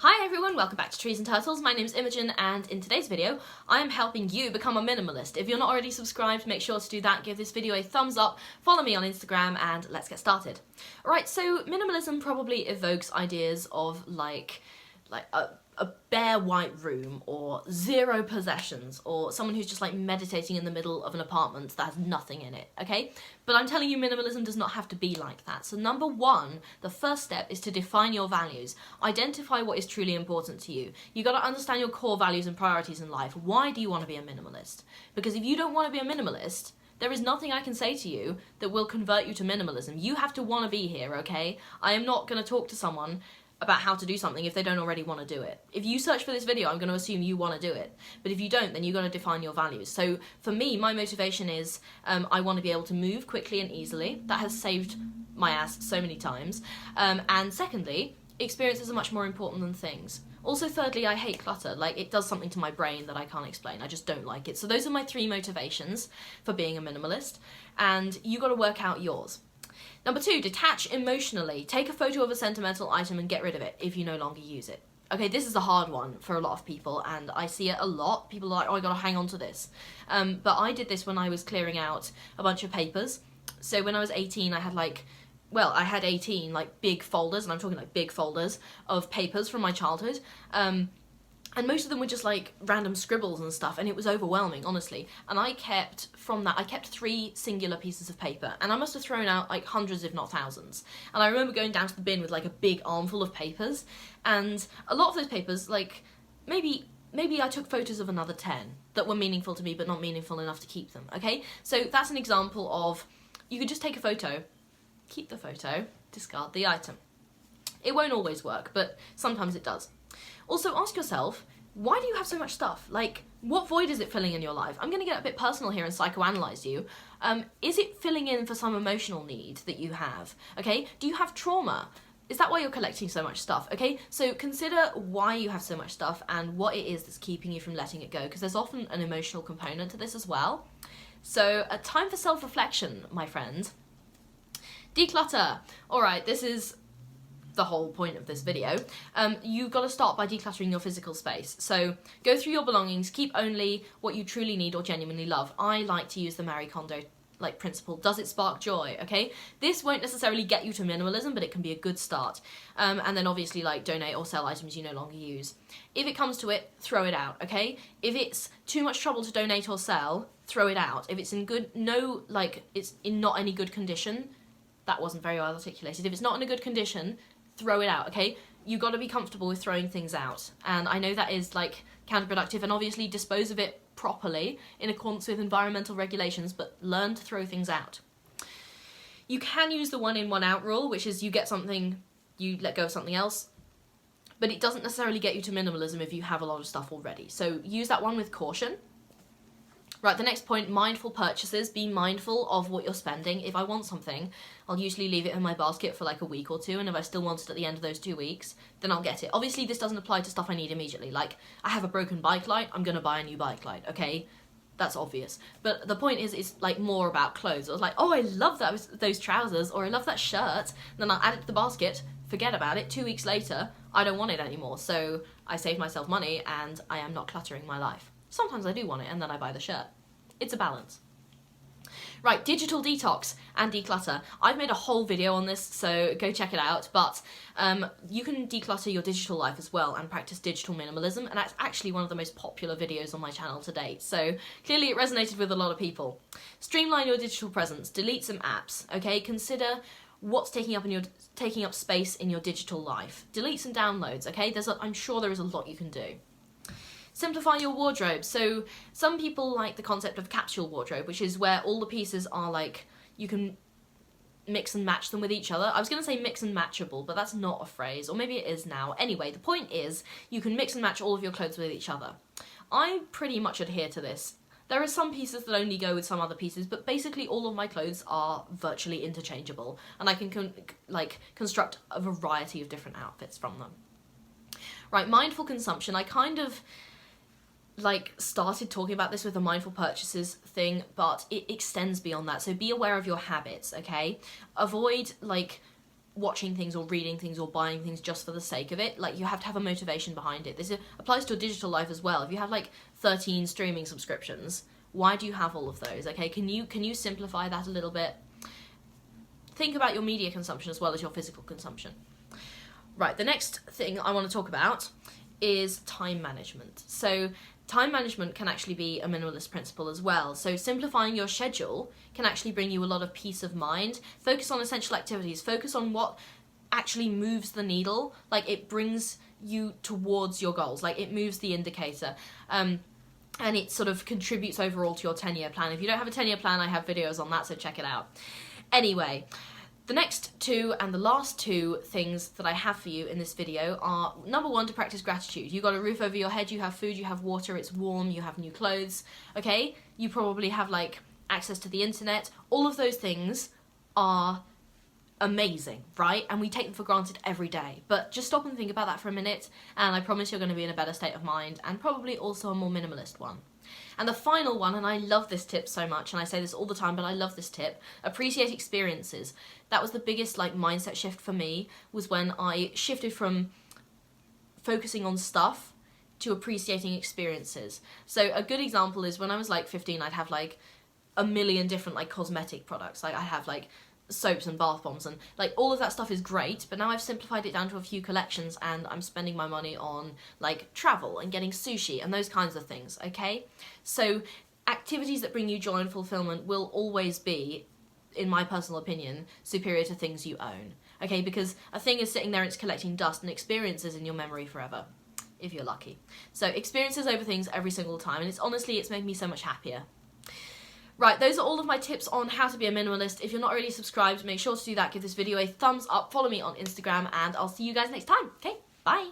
Hi everyone, welcome back to Trees and Turtles. My name's Imogen and in today's video I am helping you become a minimalist. If you're not already subscribed, make sure to do that, give this video a thumbs up, follow me on Instagram and let's get started. Alright, so minimalism probably evokes ideas of like a bare white room or zero possessions or someone who's just like meditating in the middle of an apartment that has nothing in it, okay? But I'm telling you minimalism does not have to be like that. So number one, the first step is to define your values. Identify what is truly important to you. You got to understand your core values and priorities in life. Why do you want to be a minimalist? Because if you don't want to be a minimalist, there is nothing I can say to you that will convert you to minimalism. You have to want to be here, okay? I am not going to talk to someone about how to do something if they don't already want to do it. If you search for this video, I'm going to assume you want to do it. But if you don't, then you've got to define your values. So for me, my motivation is I want to be able to move quickly and easily. That has saved my ass so many times. And secondly, experiences are much more important than things. Also, thirdly, I hate clutter. Like, it does something to my brain that I can't explain. I just don't like it. So those are my three motivations for being a minimalist. And you got to work out yours. Number two, detach emotionally. Take a photo of a sentimental item and get rid of it if you no longer use it. Okay, this is a hard one for a lot of people and I see it a lot. People are like, oh, I gotta hang on to this. But I did this when I was clearing out a bunch of papers. So when I was 18, I had 18 like big folders, and I'm talking like big folders of papers from my childhood. And most of them were just like random scribbles and stuff, and it was overwhelming, honestly. And I kept 3 singular pieces of paper, and I must have thrown out like hundreds if not thousands. And I remember going down to the bin with like a big armful of papers, and a lot of those papers, like maybe I took photos of another 10 that were meaningful to me but not meaningful enough to keep them, okay? So that's an example of, you could just take a photo, keep the photo, discard the item. It won't always work, but sometimes it does. Also, ask yourself, why do you have so much stuff? Like, what void is it filling in your life? I'm going to get a bit personal here and psychoanalyze you. Is it filling in for some emotional need that you have? Okay, do you have trauma? Is that why you're collecting so much stuff? Okay, so consider why you have so much stuff and what it is that's keeping you from letting it go, because there's often an emotional component to this as well. So, a time for self-reflection, my friend. Declutter. Alright, this is the whole point of this video. You've got to start by decluttering your physical space. So go through your belongings, keep only what you truly need or genuinely love. I like to use the Marie Kondo principle. Does it spark joy? Okay, this won't necessarily get you to minimalism, but it can be a good start. And then obviously donate or sell items you no longer use. If it comes to it, throw it out. Okay, if it's too much trouble to donate or sell, throw it out. If it's in it's in not any good condition, that wasn't very well articulated. If it's not in a good condition, throw it out, okay? You've got to be comfortable with throwing things out. And I know that is counterproductive, and obviously dispose of it properly in accordance with environmental regulations, but learn to throw things out. You can use the one in, one out rule, which is you get something, you let go of something else, but it doesn't necessarily get you to minimalism if you have a lot of stuff already. So use that one with caution. Right, the next point, mindful purchases. Be mindful of what you're spending. If I want something, I'll usually leave it in my basket for like a week or two, and if I still want it at the end of those 2 weeks, then I'll get it. Obviously, this doesn't apply to stuff I need immediately. Like, I have a broken bike light, I'm gonna buy a new bike light, okay? That's obvious. But the point is, it's like more about clothes. I was like, oh, I love those trousers, or I love that shirt, then I'll add it to the basket, forget about it, 2 weeks later, I don't want it anymore. So I save myself money, and I am not cluttering my life. Sometimes I do want it, and then I buy the shirt. It's a balance. Right, digital detox and declutter. I've made a whole video on this, so go check it out, but you can declutter your digital life as well and practice digital minimalism, and that's actually one of the most popular videos on my channel to date, so clearly it resonated with a lot of people. Streamline your digital presence, delete some apps, okay? Consider what's taking up space in your digital life. Delete some downloads, okay? I'm sure there is a lot you can do. Simplify your wardrobe. So some people like the concept of capsule wardrobe, which is where all the pieces are like, you can mix and match them with each other. I was going to say mix and matchable, but that's not a phrase, or maybe it is now. Anyway, the point is you can mix and match all of your clothes with each other. I pretty much adhere to this. There are some pieces that only go with some other pieces, but basically all of my clothes are virtually interchangeable, and I can construct a variety of different outfits from them. Right, mindful consumption. I kind of started talking about this with the mindful purchases thing, but it extends beyond that. So be aware of your habits, okay? Avoid watching things or reading things or buying things just for the sake of it. Like, you have to have a motivation behind it. This applies to a digital life as well. If you have like 13 streaming subscriptions, why do you have all of those? Okay, can you simplify that a little bit? Think about your media consumption as well as your physical consumption. Right, the next thing I want to talk about is time management. So time management can actually be a minimalist principle as well. So simplifying your schedule can actually bring you a lot of peace of mind. Focus on essential activities. Focus on what actually moves the needle. Like, it brings you towards your goals. Like, it moves the indicator. And it sort of contributes overall to your 10-year plan. If you don't have a 10-year plan, I have videos on that, so check it out. Anyway, the next two and the last two things that I have for you in this video are, number one, to practice gratitude. You got a roof over your head, you have food, you have water, it's warm, you have new clothes, okay? You probably have like access to the internet. All of those things are amazing, right? And we take them for granted every day. But just stop and think about that for a minute, and I promise you're going to be in a better state of mind, and probably also a more minimalist one. And the final one, and I love this tip so much, and I say this all the time, but I love this tip: appreciate experiences. That was the biggest like mindset shift for me, was when I shifted from focusing on stuff to appreciating experiences. So a good example is when I was like 15, I'd have like a million different like cosmetic products. Like, I have like soaps and bath bombs, and like all of that stuff is great, but now I've simplified it down to a few collections, and I'm spending my money on like travel and getting sushi and those kinds of things, okay? So activities that bring you joy and fulfillment will always be, in my personal opinion, superior to things you own, okay? Because a thing is sitting there and it's collecting dust, and experiences in your memory forever, if you're lucky. So experiences over things every single time, and it's made me so much happier. Right, those are all of my tips on how to be a minimalist. If you're not already subscribed, make sure to do that. Give this video a thumbs up, follow me on Instagram, and I'll see you guys next time. Okay, bye.